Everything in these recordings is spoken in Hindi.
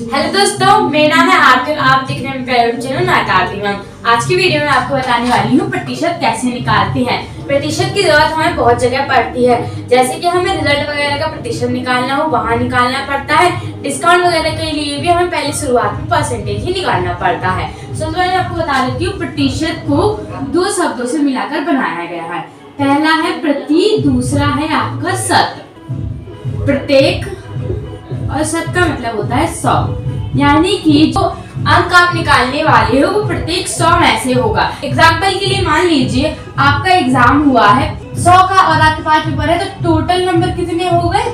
हेलो दोस्तों, मेरा नाम है आरती और आप देख रहे हैं मेरा चैनल आरती मैम। आज की वीडियो में आपको बताने वाली हूँ प्रतिशत कैसे निकालते हैं। प्रतिशत की जरूरत हमें बहुत जगह पड़ती है, जैसे कि हमें रिजल्ट वगैरह का प्रतिशत निकालना हो वहाँ निकालना पड़ता है। डिस्काउंट वगैरह के लिए भी हमें पहले शुरुआत में परसेंटेज ही निकालना पड़ता है। सबसे पहले आपको बता देती हूँ, प्रतिशत को दो शब्दों से मिलाकर बनाया गया है। पहला है प्रति, दूसरा है आपका शत। प्रत्येक और शत का मतलब होता है 100, यानी कि जो अंक आप निकालने वाले हो वो प्रत्येक 100 में से होगा। एग्जाम्पल के लिए मान लीजिए आपका एग्जाम हुआ है 100 का और आपके पास पेपर है, तो टोटल नंबर कितने हो गए,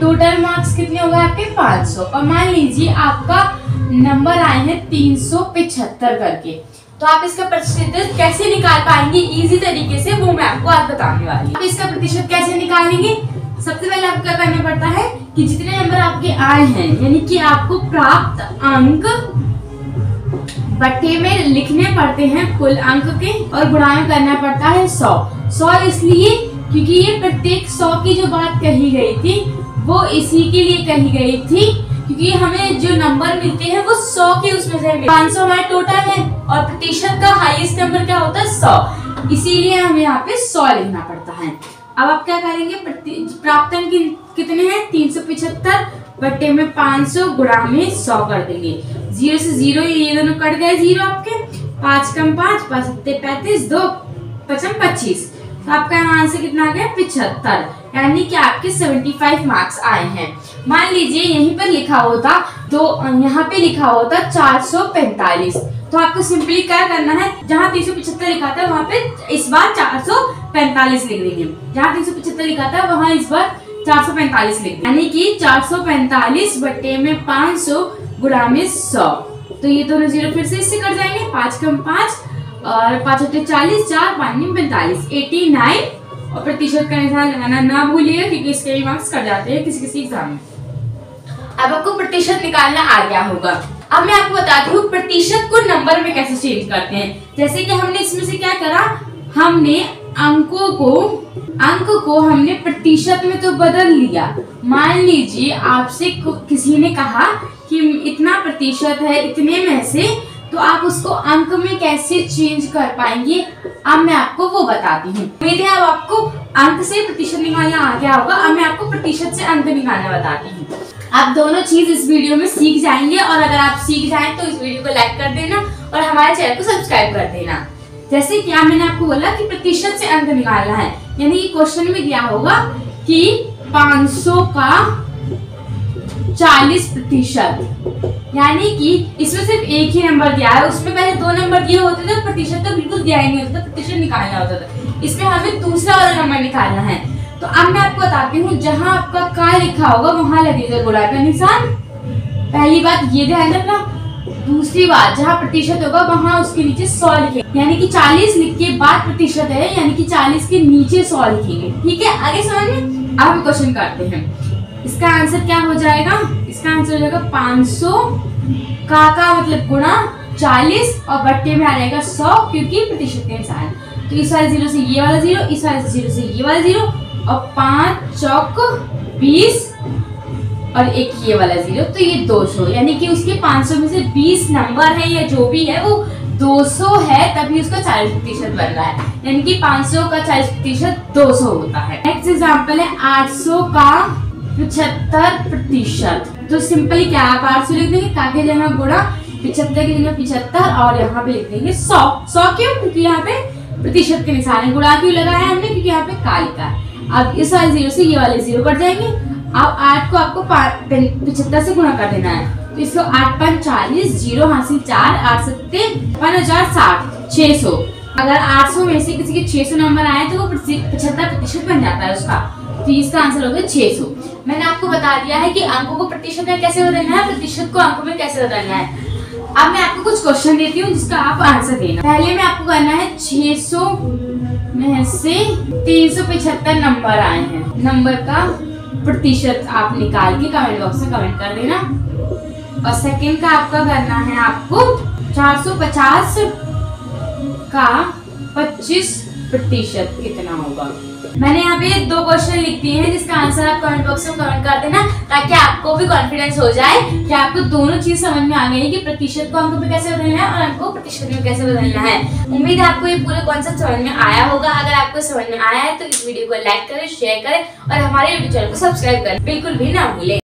टोटल मार्क्स कितने हो गए आपके 500। और मान लीजिए आपका नंबर आए हैं 375 करके, तो आप इसका प्रतिशत कैसे निकाल पाएंगे इजी तरीके से, वो मैं आपको आज बताने वाली हूँ। आप इसका प्रतिशत कैसे निकालेंगे, सबसे पहले आपको क्या करना पड़ता है कि जितने नंबर आपके आए हैं, यानी कि आपको प्राप्त अंक बट्टे में लिखने पड़ते हैं कुल अंक के, और गुणा में करना पड़ता है 100 इसलिए क्योंकि ये प्रत्येक 100 की जो बात कही गई थी वो इसी के लिए कही गई थी, क्योंकि हमें जो नंबर मिलते हैं वो 100 के उसमें से 500 हमारा टोटल है और प्रतिशत का हाईएस्ट नंबर क्या होता है 100, इसीलिए हमें यहाँ पे 100 लिखना पड़ता है। अब आप क्या करेंगे, प्राप्त अंक कितने हैं 375 बट्टे में 500 गुणा में 100 कर देंगे। 0 से 0 ये दोनों कट गए, 0 आपके 5 कम 5 5 7 35 2 5 25, तो आपका आंसर कितना आ गया 75, यानी कि आपके 75 मार्क्स आए हैं। मान लीजिए यहीं पर लिखा होता तो यहाँ पे लिखा होता 445, तो आपको सिंपली क्या करना है, जहाँ 375 लिखा था वहाँ पे इस बार 445 लिख देंगे, जहाँ 375 लिखा था वहाँ इस बार 445 लिख देंगे, यानी कि 445 बट्टे में 500 गुणा में 100, तो ये दोनों जीरो फिर से इससे कट जाएंगे, 5 कम 5 और 5 8 40 4 5 45 89, और प्रतिशत का निशान लगाना ना भूलिएगा क्योंकि इसके भी मार्क्स कट जाते हैं किसी एग्जाम में। अब आपको प्रतिशत निकालना आ गया होगा। अब मैं आपको बताती हूँ प्रतिशत को नंबर में कैसे चेंज करते हैं। जैसे कि हमने इसमें से क्या करा, हमने अंक को हमने प्रतिशत में तो बदल लिया। मान लीजिए आपसे किसी ने कहा कि इतना प्रतिशत है इतने में से, तो आप उसको अंक में कैसे चेंज कर पाएंगे, अब मैं आपको वो बताती हूँ। उम्मीद है अब आपको अंक से प्रतिशत निकालना आ गया होगा। अब मैं आपको प्रतिशत से अंक निकालना बताती हूँ। आप दोनों चीज इस वीडियो में सीख जाएंगे, और अगर आप सीख जाएं तो इस वीडियो को लाइक कर देना और हमारे चैनल को सब्सक्राइब कर देना। जैसे क्या मैंने आपको बोला कि प्रतिशत से अंक निकालना है, यानी कि क्वेश्चन में दिया होगा कि 500 का 40%, यानी कि इसमें सिर्फ एक ही नंबर दिया है, उसमें पहले 2 नंबर दिए होते थे, प्रतिशत तो बिल्कुल दिया ही नहीं होता, प्रतिशत निकालना होता था। इसमें हमें दूसरा वाला नंबर निकालना है। तो अब मैं आपको बताती हूँ, जहाँ आपका का लिखा होगा वहां लगेगा गुणा का निशान, पहली बात ये ध्यान रखना। दूसरी बात, जहाँ प्रतिशत होगा वहां उसके नीचे 100 लिखेंगे, यानी कि 40 लिख के बाद प्रतिशत है, यानी कि 40 के नीचे 100 लिखेंगे। ठीक है, आगे समझ में। अब हम क्वेश्चन करते हैं। इसका आंसर क्या हो जाएगा, इसका आंसर हो जाएगा 500 का मतलब गुणा 40 और बट्टे में आ जाएगा 100, क्योंकि प्रतिशत के निशान। तो इस वाले 0 से ये वाला 0, इस वाले 0 से ये वाला 0, और 5 चौक 20 और एक ये वाला 0, तो ये 200, यानी कि उसके 500 में से 20 नंबर है या जो भी है वो 200 है, तभी उसका 40% बन रहा है, यानी कि 500 का 40% 200 होता है। नेक्स्ट एग्जांपल है 800 का 75%। तो सिंपली क्या आप 800 लिख देंगे, का के जगह गुणा 75 के जगह 75 और यहाँ पे लिख देंगे 100 क्यों, क्योंकि यहाँ पे प्रतिशत के निशान है। गुणा क्यों लगाया हमने, क्योंकि यहाँ पे का लिखा है। अब इस वाले 0 से ये वाले 0 कट जाएंगे। अब 8 को आपको 75 से गुणा कर देना है, तो इसको 8 5 40 0 हासिल 4 8 7 5060 600। अगर 800 में से किसी के 600 नंबर आए तो वो 75% बन जाता है उसका, तो इसका आंसर होगा 600। मैंने आपको बता दिया है कि अंकों को प्रतिशत में कैसे बदलना है, प्रतिशत को अंकों में कैसे बदलना है। अब मैं आपको कुछ क्वेश्चन देती हूँ जिसका आप आंसर देना। पहले में आपको करना है 600 में से 375 नंबर आए हैं, नंबर का प्रतिशत आप निकाल के कमेंट बॉक्स में कमेंट कर देना। और सेकंड का आपका करना है आपको 450 का 25% कितना होगा। मैंने यहाँ पे 2 क्वेश्चन लिख दिए हैं जिसका आंसर आप कमेंट बॉक्स में कमेंट कर देना, ताकि आपको भी कॉन्फिडेंस हो जाए कि आपको दोनों चीज समझ में आ गई कि प्रतिशत को अंक में कैसे बदलना है और अंक को प्रतिशत में कैसे बदलना है। उम्मीद है आपको ये पूरे कॉन्सेप्ट समझ में आया होगा। अगर आपको समझ में आया है तो इस वीडियो को लाइक करें, शेयर करें और हमारे यूट्यूब चैनल को सब्सक्राइब करें बिल्कुल भी ना भूलें।